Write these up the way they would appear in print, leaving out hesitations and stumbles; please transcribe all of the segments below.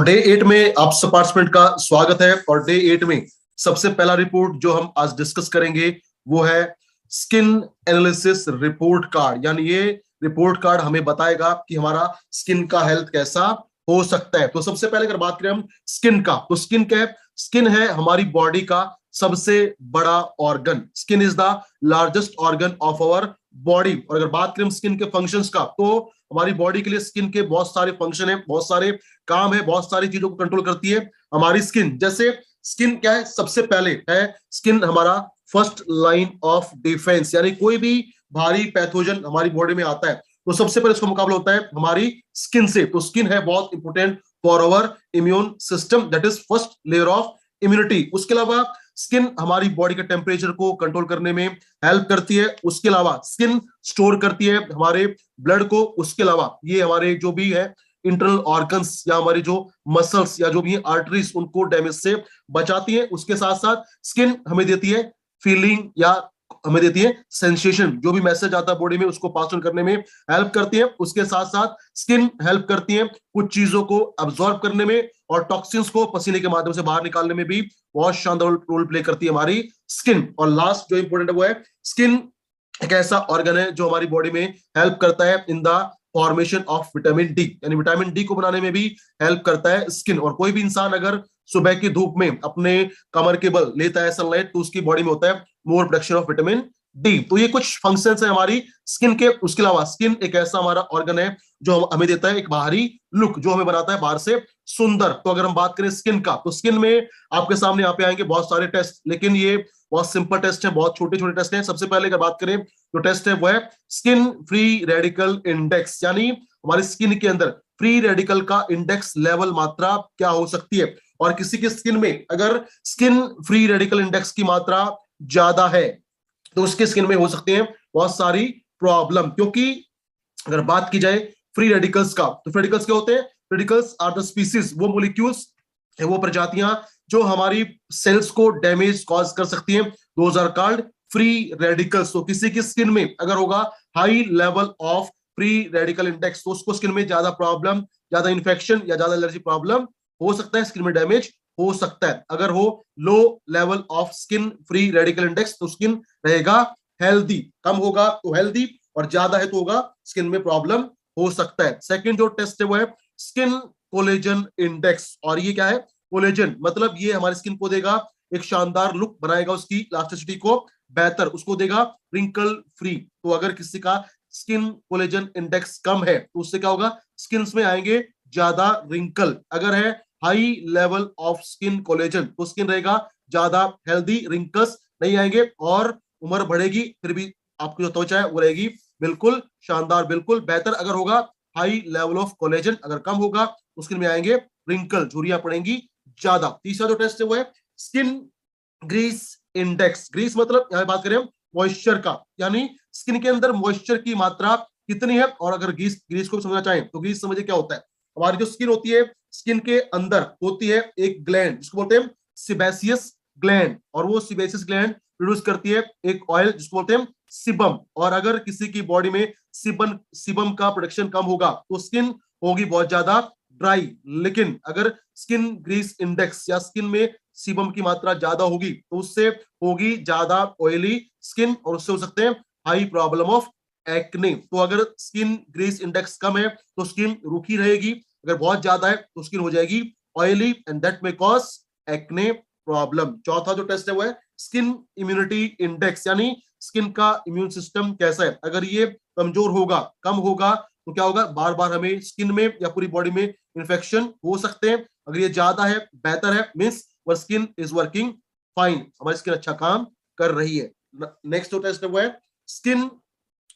Day 8 में आप सब पार्टिसिपेंट का स्वागत है। और डे 8 में सबसे पहला रिपोर्ट जो हम आज डिस्कस करेंगे वो है स्किन एनालिसिस रिपोर्ट कार्ड। यानी ये रिपोर्ट कार्ड हमें बताएगा कि हमारा स्किन का हेल्थ कैसा हो सकता है। तो सबसे पहले अगर बात करें हम स्किन का, तो स्किन क्या है? स्किन है हमारी बॉडी का सबसे बड़ा organ. Skin is the largest organ of our body. और अगर बात करें स्किन के फंक्शंस का, तो हमारी बॉडी के लिए स्किन के बहुत सारे फंक्शन है, बहुत सारे काम है, बहुत सारी चीजों को कंट्रोल करती है हमारी स्किन। जैसे स्किन क्या है? सबसे पहले है स्किन हमारा फर्स्ट लाइन ऑफ डिफेंस। यानी कोई भी भारी पैथोजन हमारी बॉडी में आता है तो सबसे पहले उसका मुकाबला होता है हमारी स्किन से। तो स्किन है बहुत important for our immune system, that is first layer of immunity. उसके अलावा स्किन हमारी बॉडी के टेम्परेचर को कंट्रोल करने में हेल्प करती है। उसके अलावा स्किन स्टोर करती है हमारे ब्लड को। उसके अलावा ये हमारे जो भी है इंटरनल ऑर्गन्स या हमारी जो मसल्स या जो भी आर्टरीज उनको डैमेज से बचाती है। उसके साथ साथ स्किन हमें देती है फीलिंग या हमें देती है सेंसेशन। जो भी मैसेज आता है बॉडी में उसको पास ऑन करने में हेल्प करती है। उसके साथ साथ स्किन हेल्प करती है कुछ चीजों को अब्सॉर्ब करने में और टॉक्सिन्स को पसीने के माध्यम से बाहर निकालने में भी बहुत शानदार रोल प्ले करती है हमारी स्किन। और लास्ट जो इंपॉर्टेंट है वो है स्किन एक ऐसा ऑर्गन है जो हमारी बॉडी में हेल्प करता है in the formation of vitamin D. यानी विटामिन डी को बनाने में भी हेल्प करता है स्किन। और कोई भी इंसान अगर सुबह की धूप में अपने कमर के बल लेता है सनलाइट तो उसकी बॉडी में होता है मोर प्रोडक्शन ऑफ विटामिन डी। तो ये कुछ फंक्शंस है हमारी स्किन के। उसके अलावा स्किन एक ऐसा हमारा ऑर्गन है जो हमें देता है एक बाहरी लुक, जो हमें बनाता है बाहर से सुंदर। तो अगर हम बात करें स्किन का, तो स्किन में आपके सामने यहाँ पे आएंगे बहुत सारे टेस्ट, लेकिन ये बहुत सिंपल टेस्ट है, बहुत छोटे छोटे टेस्ट हैं। सबसे पहले अगर बात करें जो टेस्ट है वो है स्किन फ्री रेडिकल इंडेक्स। यानी हमारी स्किन के अंदर फ्री रेडिकल का इंडेक्स लेवल मात्रा क्या हो सकती है। और किसी की स्किन में अगर स्किन फ्री रेडिकल इंडेक्स की मात्रा ज्यादा है तो उसके स्किन में हो सकते हैं बहुत सारी प्रॉब्लम। क्योंकि अगर बात की जाए फ्री रेडिकल्स का, तो फ्री रेडिकल्स क्या होते हैं? रेडिकल्स आर द स्पीसीज, वो मोलिक्यूल्स है, वो प्रजातियां जो हमारी सेल्स को डैमेज कॉज कर सकती हैं। Those are called free radicals. तो किसी की स्किन में अगर होगा high level of free radical index तो उसको स्किन में ज्यादा प्रॉब्लम, ज्यादा इन्फेक्शन या ज्यादा एलर्जी प्रॉब्लम हो सकता है, स्किन में डैमेज हो सकता है। अगर हो low level of skin free radical index तो स्किन रहेगा हेल्दी। कम होगा तो हेल्दी और ज्यादा है तो होगा स्किन में प्रॉब्लम हो सकता है। सेकंड जो टेस्ट है वो है स्किन कोलेजन इंडेक्स। और ये क्या है? कोलेजन मतलब ये हमारी स्किन को देगा एक शानदार लुक, बनाएगा उसकी इलास्टिसिटी को बेहतर, उसको देगा रिंकल फ्री। तो अगर किसी का स्किन कोलेजन इंडेक्स कम है तो उससे क्या होगा? स्किन में आएंगे ज्यादा रिंकल। अगर है high level of skin collagen तो स्किन रहेगा ज्यादा हेल्दी, रिंकल्स नहीं आएंगे और उम्र बढ़ेगी, फिर भी आपकी जो त्वचा है वो रहेगी बिल्कुल शानदार, बिल्कुल बेहतर। अगर होगा हाई लेवल ऑफ कोलेजन, अगर कम होगा तो स्किन में आएंगे रिंकल, झुर्रियां पड़ेंगी ज्यादा। तीसरा जो टेस्ट है वो है स्किन ग्रीस इंडेक्स। ग्रीस मतलब यहां बात करें मॉइस्चर का, यानी स्किन के अंदर मॉइस्चर की मात्रा कितनी है। और अगर ग्रीस ग्रीस को समझना चाहें तो ग्रीस समझिए क्या होता है। हमारी जो स्किन होती है, स्किन के अंदर होती है एक ग्लैंड जिसको बोलते हैं सिबेसियस ग्लैंड, और वो सिबेसियस ग्लैंड प्रोड्यूस करती है एक ऑयल जिसको बोलते हैं सिबम। और अगर किसी की बॉडी में सिबम का प्रोडक्शन कम होगा तो स्किन होगी बहुत ज्यादा ड्राई। लेकिन अगर स्किन ग्रीस इंडेक्स या स्किन में सीबम की मात्रा ज्यादा होगी तो उससे होगी ज्यादा ऑयली स्किन और उससे हो सकते हैं हाई प्रॉब्लम ऑफ एक्ने। तो अगर स्किन ग्रीस इंडेक्स कम है तो स्किन रूखी रहेगी, अगर बहुत ज्यादा है तो स्किन हो जाएगी ऑयली एंड दैट में कॉज एक्ने प्रॉब्लम। चौथा जो टेस्ट है वो है स्किन इम्यूनिटी इंडेक्स। यानी स्किन का इम्यून सिस्टम कैसा है। अगर ये कमजोर होगा, कम होगा तो क्या होगा? बार बार हमें स्किन में या पूरी बॉडी में इन्फेक्शन हो सकते हैं। अगर ये ज्यादा है, बेहतर है, means were skin is working fine, हमारी स्किन अच्छा काम कर रही है। नेक्स्ट जो टेस्ट है वो है स्किन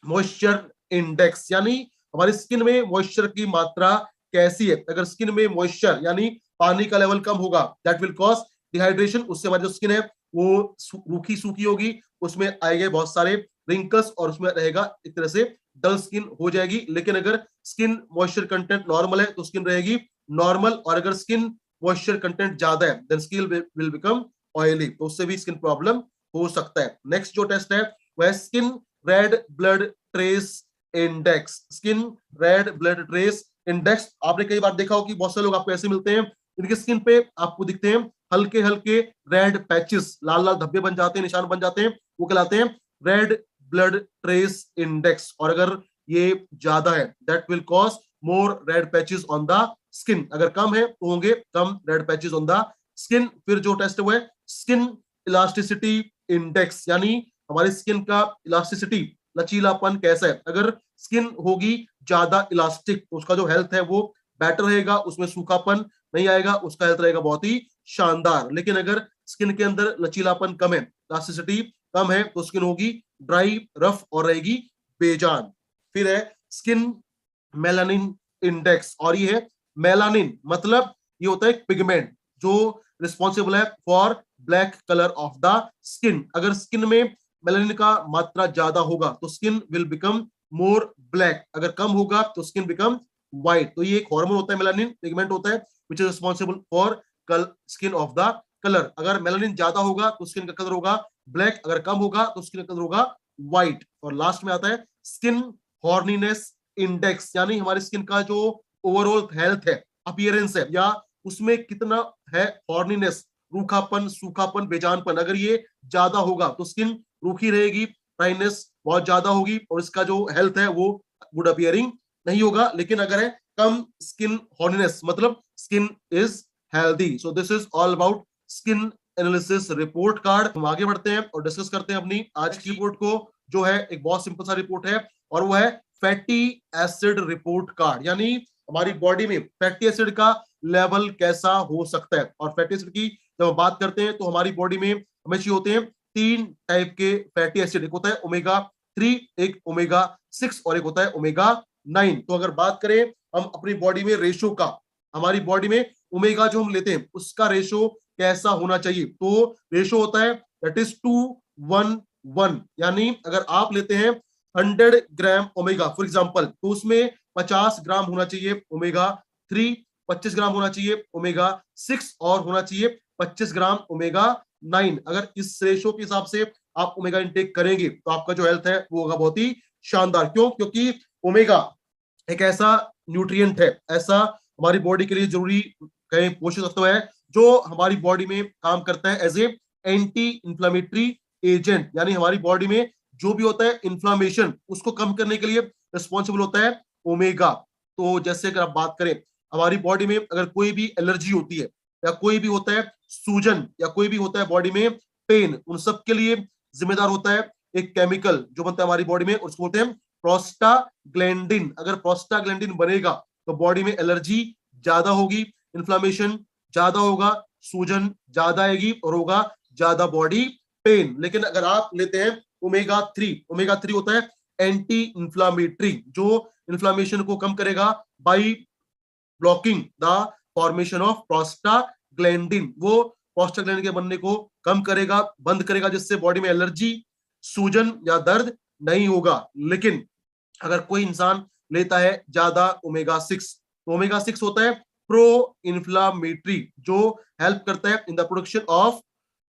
मॉइस्चर इंडेक्स। यानी हमारी स्किन में मॉइस्चर की मात्रा कैसी है। अगर स्किन में मॉइस्चर यानी पानी का लेवल कम होगा दैट विल कॉज डिहाइड्रेशन, उससे हमारी जो स्किन है वो रूखी सूखी होगी, उसमें आएंगे बहुत सारे रिंकल्स और उसमें रहेगा एक तरह से डल स्किन हो जाएगी। लेकिन अगर स्किन मॉइस्चर कंटेंट नॉर्मल है तो स्किन रहेगी नॉर्मल, और अगर स्किन मॉइस्चर कंटेंट ज्यादा है then skin will become oily, तो उससे भी स्किन प्रॉब्लम हो सकता है। नेक्स्ट जो टेस्ट है वह skin red blood trace index. Skin red blood trace index आपने कई बार देखा हो कि बहुत सारे लोग आपको ऐसे मिलते हैं, इनके स्किन पे आपको दिखते हैं हल्के हल्के रेड पैचेस, लाल लाल धब्बे बन जाते हैं, निशान बन जाते हैं, वो कहलाते हैं रेड ब्लड ट्रेस इंडेक्स। और अगर ये ज्यादा है, that will cause more red patches on the skin. अगर कम है तो होंगे कम red patches on the skin. फिर जो टेस्ट हुआ है स्किन इलास्टिसिटी इंडेक्स, यानी हमारी स्किन का इलास्टिसिटी, लचीलापन कैसा है। अगर स्किन होगी ज्यादा इलास्टिक तो उसका जो हेल्थ है वो बेटर रहेगा, उसमें सूखापन नहीं आएगा, उसका हेल्थ रहेगा बहुत ही शानदार। लेकिन अगर स्किन के अंदर लचीलापन कम है, इलास्टिसिटी कम है, तो स्किन होगी ड्राई, रफ और रहेगी बेजान। फिर है स्किन मेलानिन इंडेक्स, और ये है मेलानिन मतलब ये होता है पिगमेंट जो रिस्पॉन्सिबल है for black colour of the skin. अगर स्किन में मेलानिन का मात्रा ज्यादा होगा तो skin will become more black, अगर कम होगा तो स्किन बिकम व्हाइट। तो ये एक हार्मोन होता है, मेलानिन पिगमेंट होता है which is responsible for skin of the colour. अगर मेलानिन ज्यादा होगा तो स्किन का कलर होगा ब्लैक, अगर कम होगा तो स्किन का कलर होगा व्हाइट। और लास्ट में आता है स्किन हॉर्नीनेस इंडेक्स, यानी हमारी स्किन का जो ओवरऑल हेल्थ है, अपीयरेंस है, या उसमें कितना है हॉर्नीनेस, रूखापन, सूखापन, बेजानपन। अगर ये ज्यादा होगा तो स्किन रूखी रहेगी, ड्राइनेस बहुत ज्यादा होगी और इसका जो हेल्थ है वो गुड अपीयरिंग नहीं होगा। लेकिन अगर है कम स्किन हॉर्नीनेस मतलब skin is healthy. So this is all about skin analysis report card. हम आगे बढ़ते हैं और डिस्कस करते हैं अपनी आज की रिपोर्ट को, जो है एक बहुत सिंपल सा रिपोर्ट है और वो है फैटी एसिड रिपोर्ट कार्ड। यानी हमारी बॉडी में फैटी एसिड का लेवल कैसा हो सकता है। और फैटी एसिड की जब हम बात करते हैं तो हमारी बॉडी में हमेशा होते हैं तीन टाइप के फैटी एसिड, एक होता है ओमेगा 3, एक ओमेगा 6 और एक होता है ओमेगा 9। तो अगर बात करें हम अपनी बॉडी में रेशो का, हमारी बॉडी में ओमेगा जो हम लेते हैं उसका रेशो कैसा होना चाहिए, तो रेशो होता है दैट इज 2:1:1। यानी अगर आप लेते हैं 100 ग्राम ओमेगा फॉर एग्जांपल, तो उसमें 50 ग्राम होना चाहिए ओमेगा 3, 25 ग्राम होना चाहिए ओमेगा 6 और होना चाहिए 25 ग्राम ओमेगा 9। अगर इस रेशो के हिसाब से आप ओमेगा इंटेक करेंगे तो आपका जो हेल्थ है वो होगा बहुत ही शानदार। क्यों? क्योंकि ओमेगा एक ऐसा न्यूट्रिएंट है, ऐसा हमारी बॉडी के लिए जरूरी कहीं पोषक तत्व है जो हमारी बॉडी में काम करता है as a anti inflammatory agent. यानी हमारी बॉडी में जो भी होता है इंफ्लामेशन उसको कम करने के लिए रिस्पॉन्सिबल होता है ओमेगा। तो जैसे अगर आप बात करें हमारी बॉडी में अगर कोई भी एलर्जी होती है या कोई भी होता है सूजन या कोई भी होता है बॉडी में पेन, उन सब के लिए जिम्मेदार होता है एक केमिकल जो बनता है हमारी बॉडी में, उसको बोलते हैं प्रोस्टाग्लैंडिन। अगर प्रोस्टाग्लैंडिन बनेगा तो बॉडी में एलर्जी ज्यादा होगी, इन्फ्लामेशन ज्यादा होगा, सूजन ज्यादा आएगी और होगा ज्यादा बॉडी पेन। लेकिन अगर आप लेते हैं ओमेगा 3, ओमेगा 3 होता है एंटी इंफ्लामेटरी, जो इन्फ्लामेशन को कम करेगा by blocking the formation of prostaglandin. वो प्रोस्टाग्लैंडिन के बनने को कम करेगा, बंद करेगा, जिससे बॉडी में एलर्जी, सूजन या दर्द नहीं होगा। लेकिन अगर कोई इंसान लेता है ज्यादा ओमेगा 6, तो ओमेगा 6 होता है प्रो इन्फ्लामेटरी, जो हेल्प करता है in the production of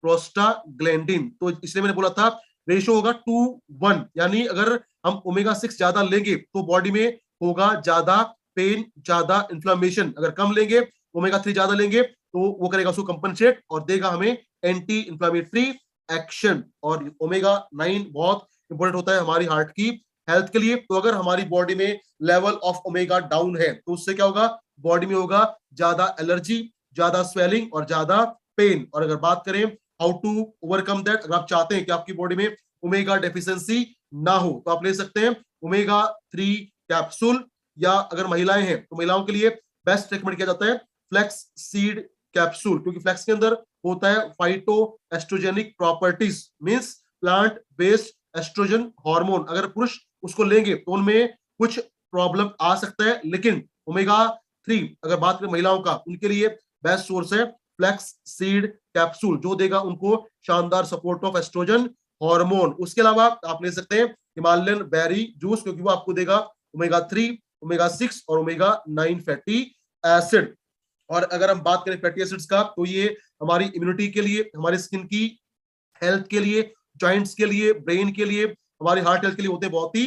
prostaglandin. तो इसलिए मैंने बोला था रेशो होगा 2:1। यानी अगर हम ओमेगा 6 ज्यादा लेंगे तो बॉडी में होगा ज्यादा पेन, ज्यादा इन्फ्लामेशन। अगर कम लेंगे, ओमेगा 3 ज्यादा लेंगे, तो वो करेगा उसको कंपनसेट और देगा हमें एंटी इन्फ्लामेटरी एक्शन। और ओमेगा 9 बहुत इंपॉर्टेंट होता है हमारी हार्ट की हेल्थ के लिए। तो अगर हमारी बॉडी में लेवल ऑफ ओमेगा डाउन है तो उससे क्या होगा, बॉडी में होगा ज्यादा एलर्जी, ज्यादा स्वेलिंग और ज्यादा पेन। और अगर बात करें हाउ टू ओवरकम दैट, अगर आप चाहते हैं कि आपकी बॉडी में ओमेगा डेफिशिएंसी ना हो तो आप ले सकते हैं ओमेगा 3 कैप्सूल, या अगर महिलाएं हैं तो महिलाओं के लिए बेस्ट रिकमेंड किया जाता है फ्लेक्स सीड कैप्सूल, क्योंकि फ्लेक्स के अंदर होता है phyto estrogenic properties, means plant based estrogen hormone. अगर पुरुष उसको लेंगे तो उनमें कुछ प्रॉब्लम आ सकता है, लेकिन ओमेगा 3 अगर बात करें महिलाओं का, उनके लिए बेस्ट सोर्स है फ्लेक्स सीड कैप्सूल, जो देगा उनको शानदार सपोर्ट ऑफ एस्ट्रोजन हार्मोन। उसके अलावा आप ले सकते हैं हिमालयन बेरी जूस, क्योंकि वो आपको देगा ओमेगा 3, ओमेगा 6 और ओमेगा 9 फैटी एसिड। और अगर हम बात करें फैटी एसिड्स का, तो ये हमारी इम्यूनिटी के लिए, हमारी स्किन की हेल्थ के लिए, जॉइंट्स के लिए, ब्रेन के लिए, हमारी हार्ट हेल्थ के लिए होते हैं बहुत ही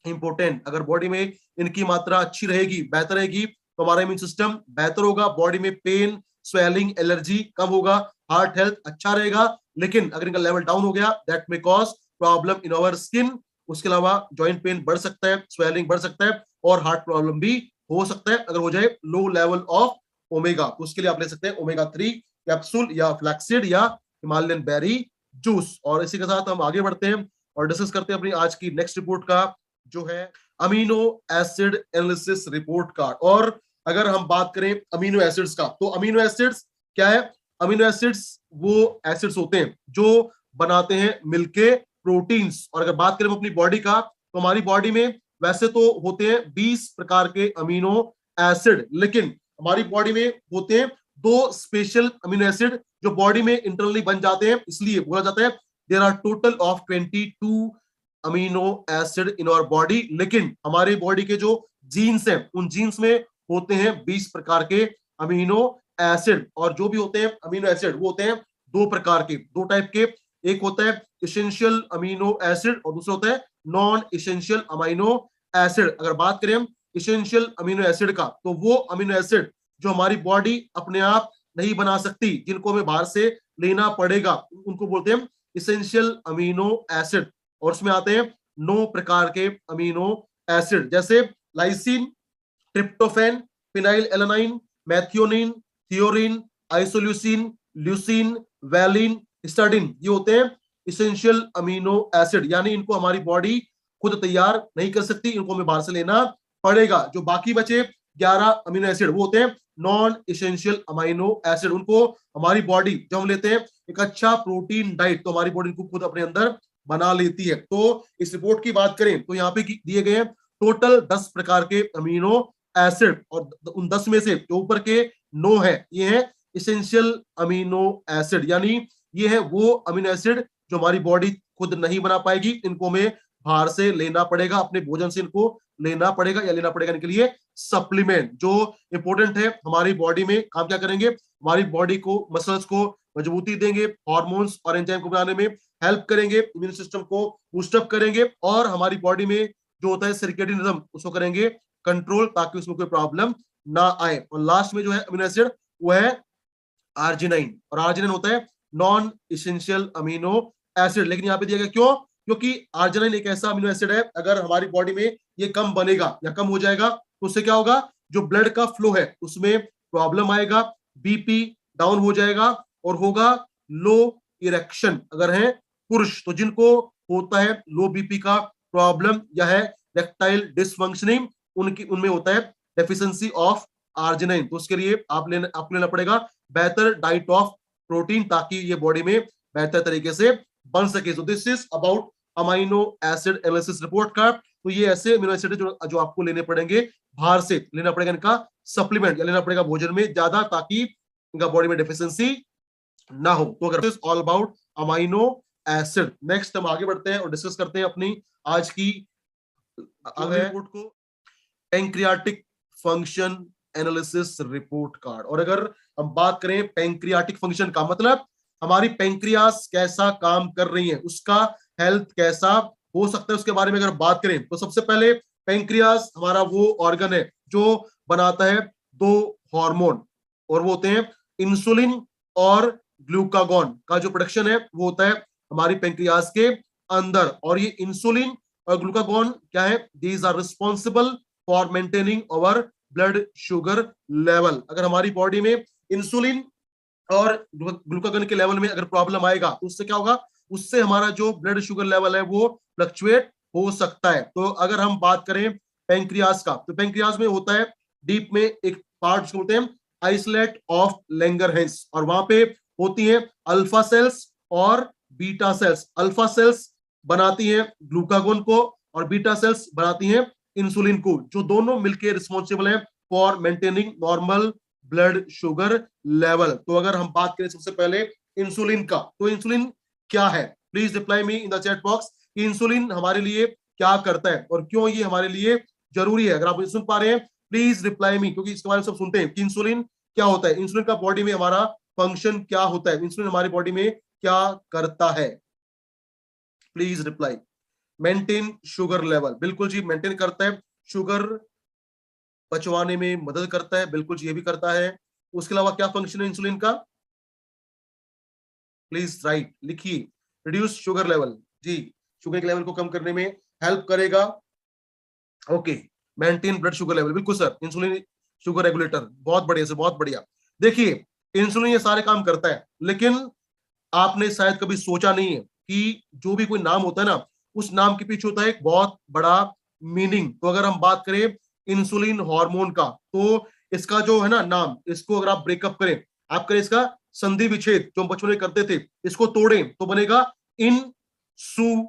इंपॉर्टेंट। अगर बॉडी में इनकी मात्रा अच्छी रहेगी, बेहतर रहेगी, तो हमारा इम्यून सिस्टम बेहतर होगा, बॉडी में पेन, स्वेलिंग, एलर्जी कम होगा, हार्ट हेल्थ अच्छा रहेगा। लेकिन अगर इनका लेवल डाउन हो गया, that may cause problem in our skin. उसके अलावा जॉइंट पेन बढ़ सकता है, स्वेलिंग बढ़ सकता है, और हार्ट प्रॉब्लम भी हो सकता है अगर हो जाए लो लेवल ऑफ ओमेगा। तो उसके लिए आप ले सकते हैं ओमेगा 3 कैप्सूल या फ्लैक्सीड या हिमालयन बेरी जूस। और इसी के साथ हम आगे बढ़ते हैं और डिस्कस करते हैं अपनी आज की नेक्स्ट रिपोर्ट का, जो है amino acid analysis report card. और अगर हम बात करें अमीनो एसिड्स का, तो अमीनो एसिड्स क्या है? अमीनो एसिड्स वो एसिड्स होते हैं जो बनाते हैं मिलके प्रोटीन्स। और अगर बात करें अपनी बॉडी का, तो हमारी बॉडी में वैसे तो होते हैं 20 प्रकार के अमीनो एसिड, लेकिन हमारी बॉडी में होते हैं 2 स्पेशल अमीनो एसिड जो बॉडी में इंटरनली बन जाते हैं, इसलिए बोला जाता है there are total of 22 amino acid in our body. लेकिन हमारी बॉडी के जो जीन्स हैं, उन जीन्स में होते हैं 20 प्रकार के अमीनो एसिड। और जो भी होते हैं अमीनो एसिड वो होते हैं 2 प्रकार के, 2 टाइप के। एक होता है इसेंशियल अमीनो एसिड और दूसरा होता है नॉन इसेंशियल अमीनो एसिड। अगर बात करें हम इसेंशियल अमीनो एसिड का, तो वो अमीनो एसिड जो हमारी बॉडी अपने आप नहीं बना सकती, जिनको हमें बाहर से लेना पड़ेगा, उनको बोलते हैं इसेंशियल अमीनो एसिड। और उसमें आते हैं 9 प्रकार के अमीनो एसिड, जैसे lysine, tryptophan, phenylalanine, methionine, threonine, isoleucine, leucine, valine, histidine. ये होते हैं इसेंशियल अमीनो एसिड, यानी इनको हमारी बॉडी खुद तैयार नहीं कर सकती, इनको हमें बाहर से लेना पड़ेगा। जो बाकी बचे 11 अमीनो एसिड वो होते हैं नॉन इसेंशियल अमीनो एसिड। उनको हमारी बॉडी जब हम लेते हैं एक अच्छा प्रोटीन डाइट, तो हमारी बॉडी इनको खुद अपने अंदर बना लेती है। तो इस रिपोर्ट की बात करें तो यहाँ पे दिए गए हैं टोटल 10 प्रकार के अमीनो एसिड, और उन 10 में से जो ऊपर के 9 है ये है इसेंशियल अमीनो एसिड, यानी ये है वो अमीनो एसिड जो हमारी बॉडी खुद नहीं बना पाएगी, इनको हमें बाहर से लेना पड़ेगा, अपने भोजन से इनको लेना पड़ेगा, या लेना पड़ेगा इनके लिए सप्लीमेंट। जो इंपॉर्टेंट है, हमारी बॉडी में काम क्या करेंगे, हमारी बॉडी को, मसल्स को मजबूती देंगे, हार्मोन्स और एंजाइम को बनाने में हेल्प करेंगे, इम्यून सिस्टम को बूस्टअप करेंगे, और हमारी बॉडी में जो होता है सर्केडियन रिदम उसको करेंगे कंट्रोल, ताकि उसमें कोई प्रॉब्लम ना आए। और लास्ट में जो है अमीनो एसिड वो है आर्जिनाइन, और आर्जिनाइन होता है नॉन इसेंशियल अमीनो एसिड। लेकिन यहाँ पे दिया गया क्यों? क्योंकि आर्जिनाइन एक ऐसा अमीनो एसिड है, अगर हमारी बॉडी में ये कम बनेगा या कम हो जाएगा, तो उससे क्या होगा, जो ब्लड का फ्लो है उसमें प्रॉब्लम आएगा, बीपी डाउन हो जाएगा, और होगा लो इरेक्शन। अगर है पुरुष, तो जिनको होता है लो बीपी का प्रॉब्लम या है इरेक्टाइल डिसफंक्शनिंग, उनकी उनमें होता है डेफिशिएंसी ऑफ आर्जिनाइन। तो उसके लिए आपको लेना पड़ेगा बेहतर डाइट ऑफ प्रोटीन, ताकि ये बॉडी में बेहतर तरीके से बन सके। सो this is about amino acid analysis report card. तो ये ऐसे अमीनो एसिड जो आपको लेने पड़ेंगे, बाहर से लेना पड़ेगा इनका सप्लीमेंट, या लेना पड़ेगा भोजन में ज्यादा, ताकि इनका बॉडी में डेफिशिएंसी ना हो। तो अगर all about amino acid. Next हम आगे बढ़ते हैं और डिस्कस करते हैं अपनी आज की अगली रिपोर्ट को, pancreatic function analysis report card. और अगर हम बात करें पैंक्रियाटिक फंक्शन का, मतलब हमारी पैंक्रियास कैसा काम कर रही है, उसका हेल्थ कैसा हो सकता है, उसके बारे में अगर बात करें, तो सबसे पहले पैंक्रियास हमारा वो ऑर्गन है जो बनाता है 2 हार्मोन, और वो होते हैं इंसुलिन और ग्लूकागॉन। का जो प्रोडक्शन है वो होता है हमारी पैंक्रियास के अंदर। और ये इंसुलिन और ग्लूकागॉन क्या है, these are responsible for maintaining our blood sugar level. अगर हमारी बॉडी में इंसुलिन और ग्लूकागॉन के लेवल में अगर प्रॉब्लम आएगा, तो उससे क्या होगा, उससे हमारा जो ब्लड शुगर लेवल है वो फ्लक्चुएट हो सकता है। तो अगर हम बात करें पैंक्रियास का, तो पैंक्रियास में होता है डीप में एक पार्ट जिसको बोलते हैं आइसलेट ऑफ लैंगरहैंस, और वहां पे होती है अल्फा सेल्स और बीटा सेल्स। अल्फा सेल्स बनाती है ग्लूकागॉन को, और बीटा सेल्स बनाती हैं इंसुलिन को, जो दोनों मिलकर रिस्पॉन्सिबल है for maintaining normal blood sugar level. तो अगर हम बात करें सबसे पहले इंसुलिन का, तो इंसुलिन क्या है, please reply me in the chat box कि इंसुलिन हमारे लिए क्या करता है और क्यों ये हमारे लिए जरूरी है। अगर आप सुन पा रहे हैं प्लीज रिप्लाई मी, क्योंकि इसके बारे में सब सुनते हैं कि इंसुलिन क्या होता है, इंसुलिन का बॉडी में हमारा फंक्शन क्या होता है, इंसुलिन हमारी बॉडी में क्या करता है। Please reply. Maintain sugar level, बिल्कुल जी मेंटेन करता है, शुगर पचवाने में मदद करता है, बिल्कुल जी ये भी करता है। उसके अलावा क्या फंक्शन है इंसुलिन का, प्लीज राइट लिखिए, रिड्यूस शुगर लेवल, जी शुगर के लेवल को कम करने में हेल्प करेगा। Okay, maintain blood sugar level, बिल्कुल सर, इंसुलिन शुगर रेगुलेटर, बहुत बढ़िया से बहुत बढ़िया। देखिए इंसुलिन ये सारे काम करता है, लेकिन आपने शायद कभी सोचा नहीं है कि जो भी कोई नाम होता है ना, उस नाम के पीछे होता है एक बहुत बड़ा मीनिंग। तो अगर हम बात करें इंसुलिन हार्मोन का, तो इसका जो है ना नाम, इसको अगर आप ब्रेकअप करें, आप करें इसका संधि विच्छेद जो हम बचपन में करते थे, इसको तोड़ें तो बनेगा इंसुलिन,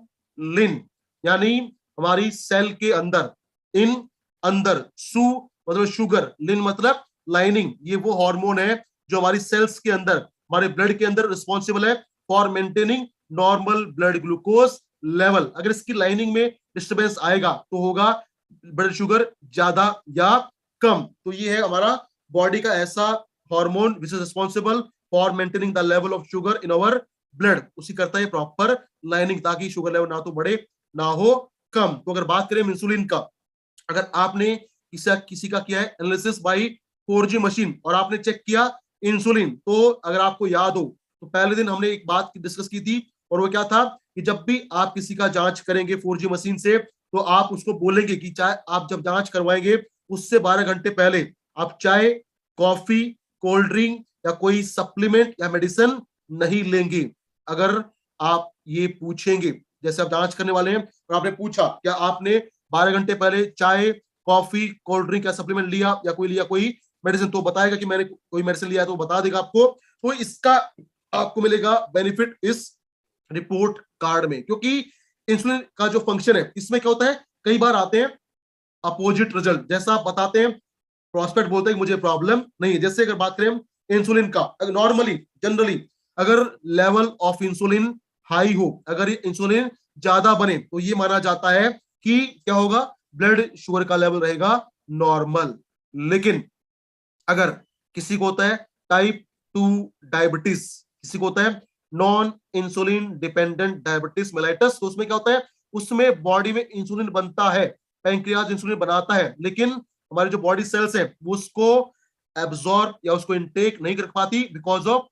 यानी हमारी सेल के अंदर, इन अंदर, सु मतलब शुगर, लिन मतलब लाइनिंग, ये वो हार्मोन है जो हमारी सेल्स के अंदर, हमारे ब्लड के अंदर रिस्पॉन्सिबल है for maintaining normal blood glucose level. अगर इसकी लाइनिंग में डिस्टरबेंस आएगा तो होगा ब्लड शुगर ज्यादा या कम। तो ये है हमारा बॉडी का ऐसा hormone which is responsible for maintaining the level of sugar in our blood, उसी करता है प्रॉपर लाइनिंग, ताकि शुगर लेवल ना तो बढ़े ना हो कम। तो अगर बात करें इंसुलिन का, अगर आपने किसी का किया है एनालिसिस बाई 4G मशीन और आपने चेक किया इंसुलिन, तो अगर आपको याद हो तो पहले दिन हमने एक बात डिस्कस की थी, और वो क्या था कि जब भी आप किसी का जांच करेंगे 4G मशीन से, तो आप उसको बोलेंगे कि चाहे आप जब जांच करवाएंगे उससे 12 घंटे पहले आप चाय, कॉफी, कोल्ड ड्रिंक या कोई सप्लीमेंट या मेडिसिन नहीं लेंगे। अगर आप ये पूछेंगे, जैसे आप जांच करने वाले हैं और आपने पूछा क्या आपने 12 घंटे पहले चाय, कॉफी, कोल्ड ड्रिंक या सप्लीमेंट लिया कोई मेडिसिन, तो बताएगा कि मैंने कोई मेडिसिन लिया है, तो बता देगा आपको। तो इसका आपको मिलेगा बेनिफिट इस रिपोर्ट कार्ड में, क्योंकि इंसुलिन का जो फंक्शन है इसमें क्या होता है, कई बार आते हैं अपोजिट रिजल्ट, जैसा आप बताते हैं प्रोस्पेक्ट बोलते हैं कि मुझे प्रॉब्लम नहीं है। जैसे अगर बात करें इंसुलिन का, नॉर्मली जनरली अगर लेवल ऑफ इंसुलिन हाई हो, अगर इंसुलिन ज्यादा बने, तो ये माना जाता है कि क्या होगा, ब्लड शुगर का लेवल रहेगा नॉर्मल। लेकिन अगर किसी को होता है टाइप 2 डायबिटीज, किसी को होता है non insulin dependent diabetes mellitus, तो उसमें क्या होता है, उसमें बॉडी में इंसुलिन बनता है, पैंक्रियाज इंसुलिन बनाता है, लेकिन हमारी जो बॉडी सेल्स है वो उसको एब्जॉर्ब या उसको इनटेक नहीं कर पाती बिकॉज ऑफ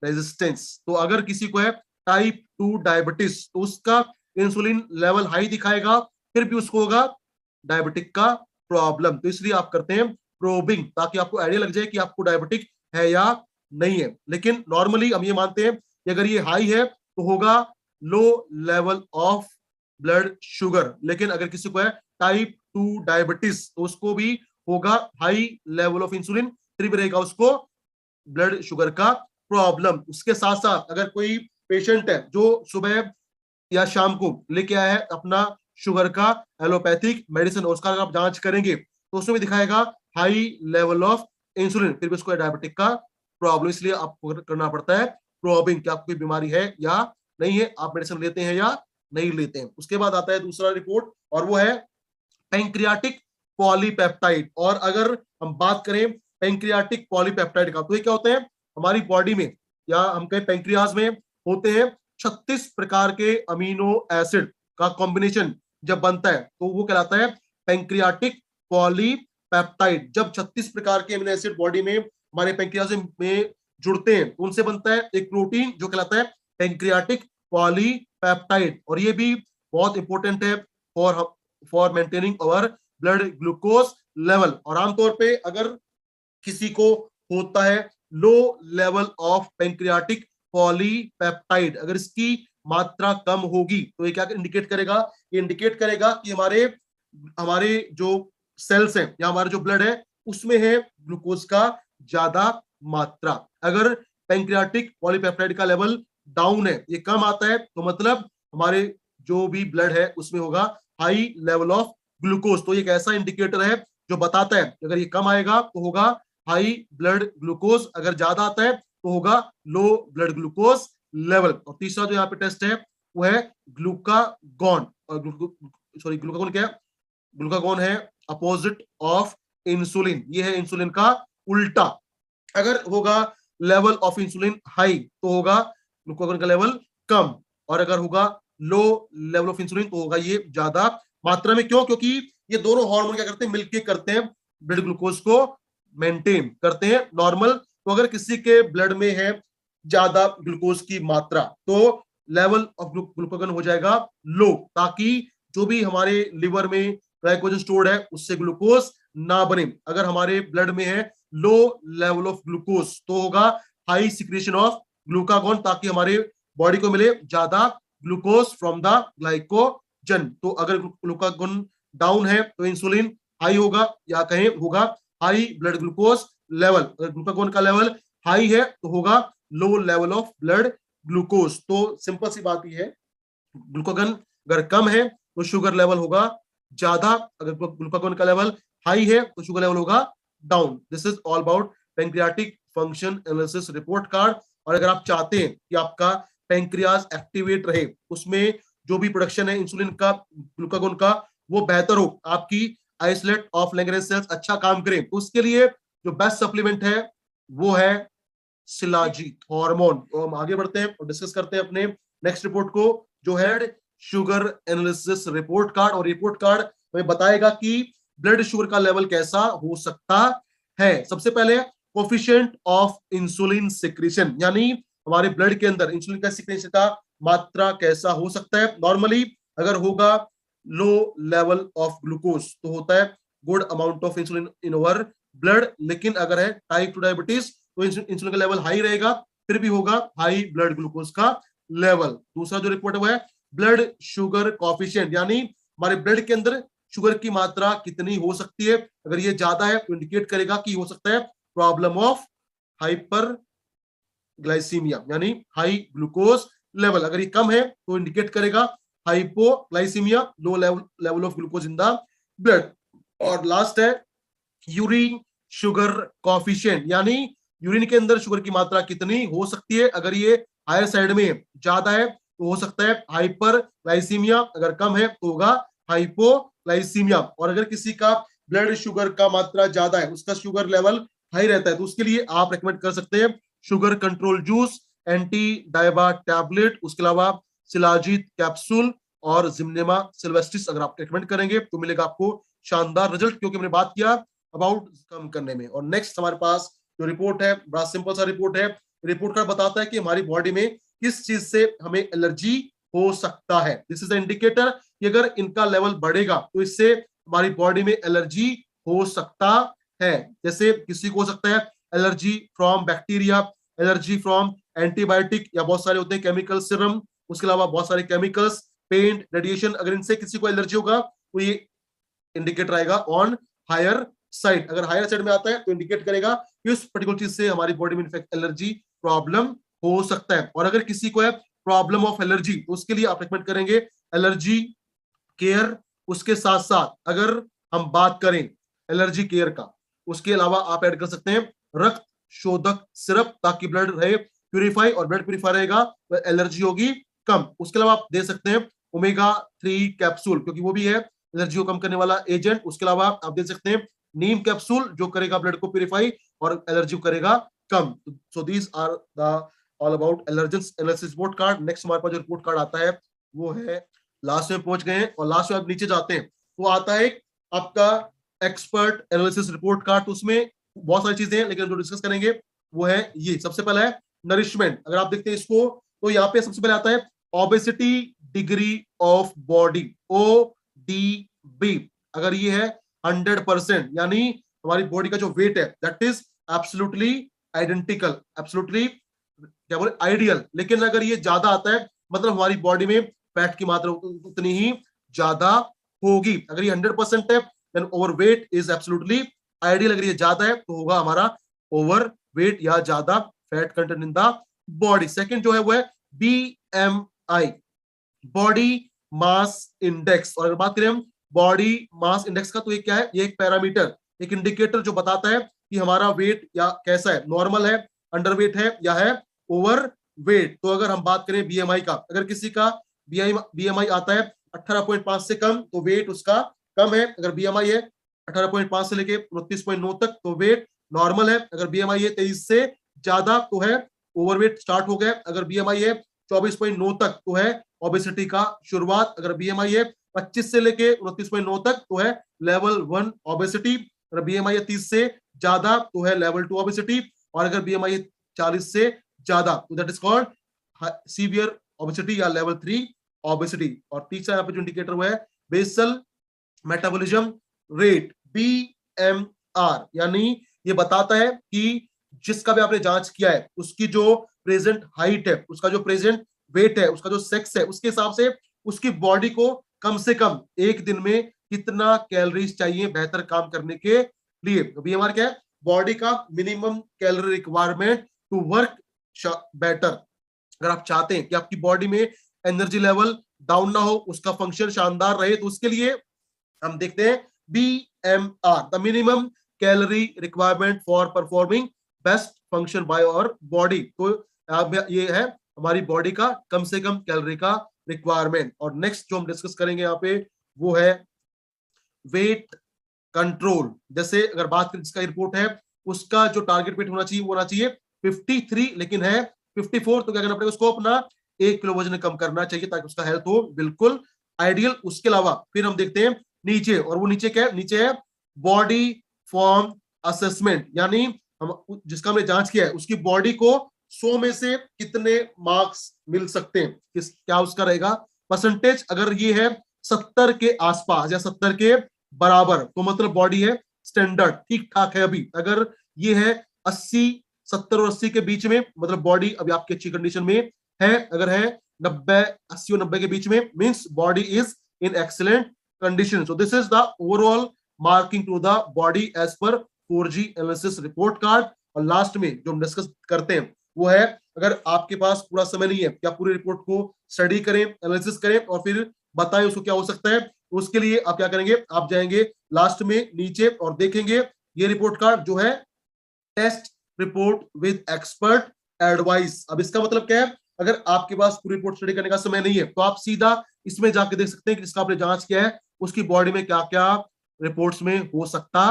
रेजिस्टेंस। तो अगर किसी को है टाइप 2 डायबिटीज, तो उसका इंसुलिन लेवल हाई दिखाएगा, फिर भी उसको होगा डायबिटिक का प्रॉब्लम। तो इसलिए आप करते हैं प्रोबिंग, ताकि आपको आइडिया लग जाए कि आपको डायबिटिक है या नहीं है। लेकिन नॉर्मली हम ये मानते हैं कि अगर ये हाई है तो होगा low level of blood sugar, लेकिन अगर किसी को है टाइप 2 डायबिटीज तो उसको भी होगा हाई लेवल ऑफ इंसुलिन, फिर भी रहेगा उसको ब्लड शुगर का प्रॉब्लम। उसके साथ साथ अगर कोई पेशेंट है जो सुबह या शाम को लेके आया है अपना शुगर का एलोपैथिक मेडिसिन, उसका अगर आप जांच करेंगे तो उसमें भी दिखाएगा हाई लेवल ऑफ इंसुलिन, फिर भी उसको डायबिटिक का प्रॉब्लम। इसलिए आपको करना पड़ता है प्रोबिंग, क्या आपको बीमारी है या नहीं है, आप मेडिसिन लेते हैं या नहीं लेते हैं। उसके बाद आता है दूसरा रिपोर्ट, और वो है पैंक्रियाटिक पॉलीपेप्टाइड। और अगर हम बात करें पैंक्रियाटिक पॉलीपेप्टाइड का, तो ये क्या होते हैं, हमारी बॉडी में या हम कहें पैंक्रियाज में होते हैं 36 प्रकार के अमीनो एसिड का कॉम्बिनेशन जब बनता है तो वो कहलाता है पैंक्रियाटिक पॉलीपेप्टाइड। जब 36 प्रकार के अमीनो एसिड बॉडी में हमारे पैंक्रियाज में जुड़ते हैं तो उनसे बनता है एक प्रोटीन जो कहलाता है पैंक्रियाटिक पॉलीपेप्टाइड, और ये भी बहुत इंपॉर्टेंट है for maintaining our blood glucose level. और आमतौर पे अगर किसी को होता है low level of pancreatic polypeptide, अगर इसकी मात्रा कम होगी तो ये क्या इंडिकेट करेगा, ये इंडिकेट करेगा कि हमारे हमारे जो सेल्स हैं या हमारा जो ब्लड है उसमें है ग्लूकोज का ज्यादा मात्रा। अगर पैंक्रियाटिक पॉलीपेप्टाइड का लेवल डाउन है, ये कम आता है, तो मतलब हमारे जो भी ब्लड है उसमें होगा हाई लेवल ऑफ ग्लूकोज। तो ये एक ऐसा इंडिकेटर है जो बताता है अगर ये कम आएगा तो होगा हाई ब्लड ग्लूकोज, अगर ज्यादा आता है तो होगा लो ब्लड ग्लूकोज लेवल। और तीसरा जो यहाँ पे टेस्ट है वो है ग्लूकागॉन, और ग्लूकागॉन क्या है, ग्लूकागॉन है अपोजिट ऑफ इंसुलिन, ये है इंसुलिन का उल्टा। अगर होगा लेवल ऑफ इंसुलिन हाई तो होगा ग्लूकागॉन का लेवल कम, और अगर होगा लो लेवल ऑफ इंसुलिन, तो होगा ये ज्यादा मात्रा में। क्यों? क्योंकि ये दोनों हार्मोन क्या करते हैं, मिलके करते हैं, ब्लड ग्लूकोज को मेंटेन करते हैं नॉर्मल। तो अगर किसी के ब्लड में है ज्यादा ग्लूकोज की मात्रा, तो लेवल ऑफ ग्लूकोगन हो जाएगा लो, ताकि जो भी हमारे लिवर में ग्लाइकोजन स्टोर्ड है उससे ग्लूकोज ना बने। अगर हमारे ब्लड में है लो लेवल ऑफ ग्लूकोज, तो होगा हाई सिक्रेशन ऑफ ग्लूकागॉन, ताकि हमारे बॉडी को मिले ज्यादा ग्लूकोज फ्रॉम द ग्लाइकोजन। तो अगर ग्लूकागॉन डाउन है तो इंसुलिन हाई होगा, या कहें होगा हाई ब्लड ग्लूकोज लेवल। अगर ग्लूकागॉन का लेवल हाई है तो होगा low level of blood glucose. तो सिंपल सी बात ही है, ग्लूकागॉन अगर कम है तो शुगर लेवल होगा ज्यादा, अगर ग्लूकागॉन का लेवल हाई है तो शुगर लेवल होगा down. This is all about pancreatic function analysis report card. और अगर आप चाहते हैं कि आपका पैंक्रियाज एक्टिवेट रहे, उसमें जो भी प्रोडक्शन है इंसुलिन का, ग्लूकागॉन का, वो बेहतर हो, आपकी आइसोलेट ऑफ लैंगरेंज सेल्स अच्छा काम करें, तो उसके लिए जो बेस्ट सप्लीमेंट है वो है शिलाजीत हार्मोन। तो हम आगे बढ़ते हैं और डिस्कस करते हैं अपने नेक्स्ट रिपोर्ट को, जो है शुगर एनालिसिस रिपोर्ट कार्ड। और रिपोर्ट कार्ड हमें बताएगा कि ब्लड शुगर का लेवल कैसा हो सकता है। सबसे पहले कोफिशिएंट ऑफ इंसुलिन सिक्रीशन, यानी हमारे ब्लड के अंदर इंसुलिन का सिक्रीशन का मात्रा कैसा हो सकता है। नॉर्मली अगर होगा लो लेवल ऑफ ग्लूकोज तो होता है good amount of insulin in our blood, लेकिन अगर है टाइप 2 डायबिटीज तो इंसुलिन का लेवल हाई रहेगा, फिर भी होगा हाई ब्लड ग्लूकोज का लेवल। दूसरा जो रिपोर्ट है वो है ब्लड शुगर कॉफिशिएंट, यानी हमारे ब्लड के अंदर शुगर की मात्रा कितनी हो सकती है। अगर ये ज्यादा है तो इंडिकेट करेगा कि हो सकता है प्रॉब्लम ऑफ हाइपर ग्लाइसीमिया, यानी हाई ग्लूकोज लेवल। अगर ये कम है तो इंडिकेट करेगा hypoglycaemia, low level of glucose in the blood. और लास्ट है यूरिन शुगर कॉफिशिएंट, यानी यूरिन के अंदर शुगर की मात्रा कितनी हो सकती है। अगर ये हायर साइड में ज्यादा है तो हो सकता है हाइपर ग्लाइसीमिया, अगर कम है तो होगा हाइपोग्लाइसीमिया। और अगर किसी का ब्लड शुगर का मात्रा ज्यादा है, उसका शुगर लेवल हाई रहता है, तो उसके लिए आप रेकमेंड कर सकते हैं sugar control juice, anti diabetic tablet, उसके अलावा शिलाजीत कैप्सूल और जिम्नेमा सिल्वेस्ट्रिस अगर आप रेकमेंड करेंगे तो मिलेगा आपको शानदार रिजल्ट, क्योंकि हमने बात किया अबाउट कम करने में। और नेक्स्ट हमारे पास जो रिपोर्ट है बड़ा सिंपल सा रिपोर्ट है। रिपोर्ट कार्ड बताता है कि हमारी बॉडी में किस चीज से हमें एलर्जी हो सकता है। दिस इज द इंडिकेटर कि अगर इनका लेवल बढ़ेगा तो इससे हमारी बॉडी में एलर्जी हो सकता है। जैसे किसी को हो सकता है allergy from bacteria, allergy from antibiotic, या बहुत सारे होते हैं केमिकल सिरम, उसके अलावा बहुत सारे केमिकल्स, पेंट, रेडिएशन। अगर इनसे किसी को एलर्जी होगा तो ये इंडिकेटर आएगा ऑन हायर साइड। अगर हायर साइड में आता है तो इंडिकेट करेगा कि उस पर्टिकुलर चीज से हमारी बॉडी में इनफेक्ट एलर्जी प्रॉब्लम हो सकता है। और अगर किसी को है प्रॉब्लम ऑफ एलर्जी तो उसके लिए आप रेकमेंड करेंगे एलर्जी केयर। उसके साथ साथ अगर हम बात करें एलर्जी केयर का, उसके अलावा आप ऐड कर सकते हैं रक्त शोधक सिरप, ताकि ब्लड रहे प्यूरिफाई, और ब्लड प्यूरिफाई रहेगा तो एलर्जी होगी कम। उसके अलावा आप दे सकते हैं ओमेगा 3 कैप्सूल, क्योंकि वो भी है एलर्जी को कम करने वाला एजेंट। उसके अलावा आप दे सकते हैं नीम कैप्सूल, जो करेगा ब्लड को प्यूरिफाई और एलर्जी को करेगा कम। So these are the all about allergens analysis report card. Next हमारे पास जो रिपोर्ट कार्ड आता है वो है, लास्ट में पहुंच गए हैं, और लास्ट में आप नीचे जाते हैं तो आता है आपका एक्सपर्ट एनालिसिस रिपोर्ट कार्ड। तो उसमें बहुत सारी चीजें हैं, लेकिन जो डिस्कस करेंगे वो है ये। सबसे पहला है नरिशमेंट। अगर आप देखते हैं इसको तो यहाँ पे सबसे पहले आता है obesity degree of body, ODB। अगर ये है 100%, यानी हमारी बॉडी का जो वेट है that is absolutely identical, absolutely क्या बोले आइडियल। लेकिन अगर ये ज्यादा आता है मतलब हमारी बॉडी में फैट की मात्रा उतनी ही ज्यादा होगी। अगर ये 100% है then overweight is absolutely ideal. अगर ये ज्यादा है तो होगा हमारा ओवरवेट या ज्यादा fat content in the body. Second जो है वो है BMI, बॉडी मास इंडेक्स। और अगर बात करें हम बॉडी मास इंडेक्स का तो ये क्या है, ये एक पैरामीटर, एक इंडिकेटर जो बताता है कि हमारा वेट या कैसा है, नॉर्मल है, अंडरवेट है या है ओवर वेट। तो अगर हम बात करें BMI का, अगर किसी का BMI आता है 18.5 से कम तो वेट उसका कम है। अगर BMI है 18.5 से लेके 29.9 तक तो वेट नॉर्मल है। अगर BMI है 23 से ज्यादा तो है ओवरवेट स्टार्ट हो गया। अगर BMI है 24.9 तक तो है ओबेसिटी का शुरुआत। अगर बीएमआई है 25 से लेके 29.9 तक तो है लेवल 1 ओबेसिटी। अगर बीएमआई है 30 से ज्यादा तो है लेवल 2 ओबेसिटी। और अगर बीएमआई 40 से ज्यादा तो that is called severe obesity या लेवल 3 ओबेसिटी। और तीसरा यहाँ पे जो इंडिकेटर हुआ है बेसल मेटाबॉलिज्म रेट, बीएमआर, यानी ये बताता है कि जिसका भी आपने जांच किया है उसकी जो प्रेजेंट हाइट है, उसका जो प्रेजेंट वेट है, उसका जो सेक्स है, उसके हिसाब से उसकी बॉडी को कम से कम एक दिन में कितना कैलोरीज चाहिए बेहतर काम करने के लिए। तो बीएमआर क्या है? बॉडी का minimum calorie requirement to work better. अगर आप चाहते हैं कि आपकी बॉडी में एनर्जी लेवल डाउन ना हो, उसका फंक्शन शानदार रहे, तो उसके लिए हम देखते हैं BMR, the minimum calorie requirement for performing best function by our body. तो ये है हमारी बॉडी का कम से कम कैलोरी का रिक्वायरमेंट। और नेक्स्ट जो हम डिस्कस करेंगे यहाँ पे वो है वेट कंट्रोल। जैसे अगर बात करें जिसका रिपोर्ट है उसका जो टारगेट वेट होना चाहिए वो होना चाहिए 53, लेकिन है 54, तो क्या करना पड़ेगा उसको अपना 1 किलो वजन कम करना चाहिए ताकि उसका हेल्थ हो बिल्कुल आइडियल। उसके अलावा फिर हम देखते हैं नीचे, और वो नीचे क्या है? नीचे है बॉडी फॉर्म असेसमेंट, यानी हम जिसका हमने जांच किया है उसकी बॉडी को 100 में से कितने मार्क्स मिल सकते हैं, क्या उसका रहेगा परसेंटेज। अगर ये है 70 के आसपास या 70 के बराबर तो मतलब बॉडी है स्टैंडर्ड, ठीक ठाक है। अभी अगर ये है 80, 70 और 80 के बीच में मतलब बॉडी अभी आपकी अच्छी कंडीशन में है। अगर है 90, 80 और 90 के बीच में means body is in excellent condition. So this is the overall marking to the body as per 4G analysis report card. और लास्ट में जो हम डिस्कस करते हैं वो है अगर आपके पास पूरा समय नहीं है कि आप पूरी रिपोर्ट को स्टडी करें, एनालिसिस करें और फिर बताएं उसको क्या हो सकता है, उसके लिए आप क्या करेंगे, आप जाएंगे लास्ट में नीचे और देखेंगे ये रिपोर्ट कार्ड जो है test report with expert advice. अब इसका मतलब क्या है? अगर आपके पास पूरी रिपोर्ट स्टडी करने का समय नहीं है तो आप सीधा इसमें जाके देख सकते हैं कि जिसका आपने जांच किया है उसकी बॉडी में क्या क्या रिपोर्ट्स में हो सकता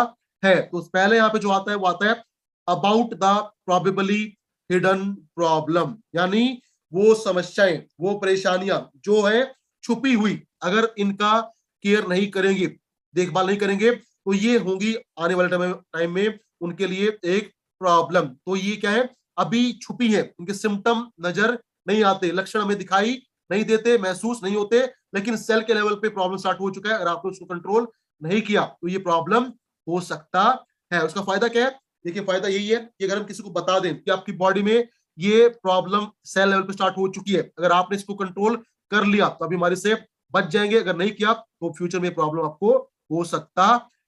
है। तो पहले यहाँ पे जो आता है वो आता है about the probably hidden problem, यानी वो समस्याएं, वो परेशानियां जो है छुपी हुई, अगर इनका केयर नहीं करेंगे, देखभाल नहीं करेंगे तो ये होंगी आने वाले टाइम में उनके लिए एक प्रॉब्लम। तो ये क्या है? अभी छुपी है, इनके सिम्टम नजर नहीं आते, लक्षण हमें दिखाई नहीं देते, महसूस नहीं होते, लेकिन सेल के लेवल पे प्रॉब्लम स्टार्ट हो चुका है। अगर आपने उसको कंट्रोल नहीं किया तो ये प्रॉब्लम हो सकता है। उसका फायदा क्या है? देखिए फायदा यही है कि अगर हम किसी को बता दें कि आपकी बॉडी में ये प्रॉब्लम सेल लेवल पे स्टार्ट हो चुकी है, अगर आपने इसको कंट्रोल कर लिया तो अभी बीमारी से बच जाएंगे, अगर नहीं किया तो फ्यूचर में प्रॉब्लम आपको हो सकता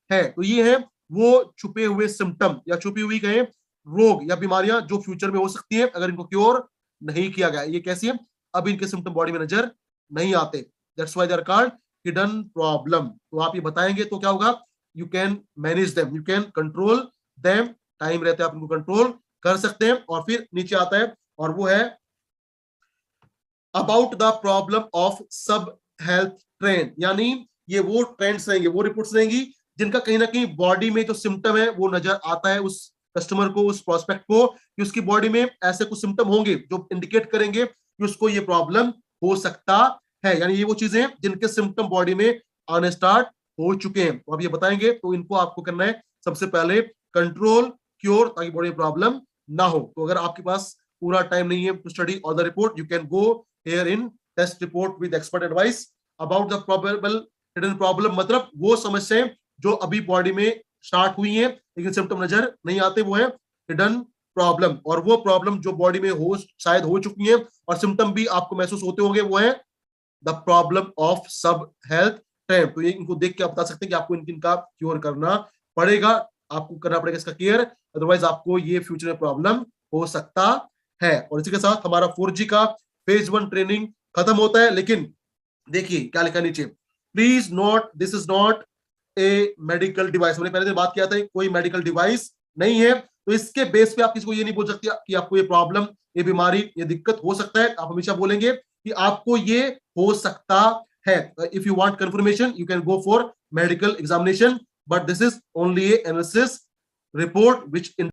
है। तो ये है वो छुपे हुए सिम्टम या छुपी हुई कहें रोग या बीमारियां जो फ्यूचर में हो सकती है अगर इनको क्योर नहीं किया गया। ये कैसी है? अब इनके सिम्टम बॉडी में नजर नहीं आते, that's why they are called hidden problem. तो आप ये बताएंगे तो क्या होगा? You can manage them, you can control them, time रहते आप इनको कंट्रोल कर सकते हैं। और फिर नीचे आता है और वो है अबाउट द प्रॉब्लम ऑफ सब हेल्थ ट्रेंड, यानी ये वो ट्रेंड्स रहेंगे, वो रिपोर्ट्स रहेंगी जिनका कहीं ना कहीं बॉडी में जो सिम्टम है वो नजर आता है उस कस्टमर को, उस प्रोस्पेक्ट को, कि उसकी बॉडी में ऐसे कुछ सिम्टम होंगे जो इंडिकेट करेंगे कि उसको ये प्रॉब्लम हो सकता है। यानी ये वो चीजें जिनके सिम्टम बॉडी में आने स्टार्ट हो चुके हैं, तो अब ये बताएंगे। तो इनको आपको करना है सबसे पहले कंट्रोल, क्योर, ताकि बॉडी में प्रॉब्लम ना हो। तो अगर आपके पास पूरा टाइम नहीं है to study all the report, you can go here in test report with expert advice about the probable hidden problem। मतलब वो समस्याएं जो अभी बॉडी में स्टार्ट हुई हैं लेकिन सिम्टम नजर नहीं आते, वो है हिडन प्रॉब्लम। और वो प्रॉब्लम जो बॉडी में हो शायद हो चुकी है और सिम्टम भी आपको महसूस होते होंगे, वो है द प्रॉब्लम ऑफ सब हेल्थ ट्रेंड। तो ये इनको देख के आप बता सकते हैं कि आपको इनका क्योर करना पड़ेगा, आपको करना पड़ेगा इसका केयर, अदरवाइज आपको ये फ्यूचर में प्रॉब्लम हो सकता है। और इसी के साथ हमारा 4G का फेज 1 ट्रेनिंग खत्म होता है। लेकिन देखिए क्या लिखा नीचे, please note this is not a medical device. मैंने पहले दिन बात किया था कोई मेडिकल डिवाइस नहीं है, तो इसके बेस पे आप किसी को ये नहीं बोल सकते कि आपको ये प्रॉब्लम, ये बीमारी, ये दिक्कत हो सकता है। आप हमेशा बोलेंगे कि आपको ये हो सकता है। If you want confirmation you can go for medical examination, but this is only A analysis report which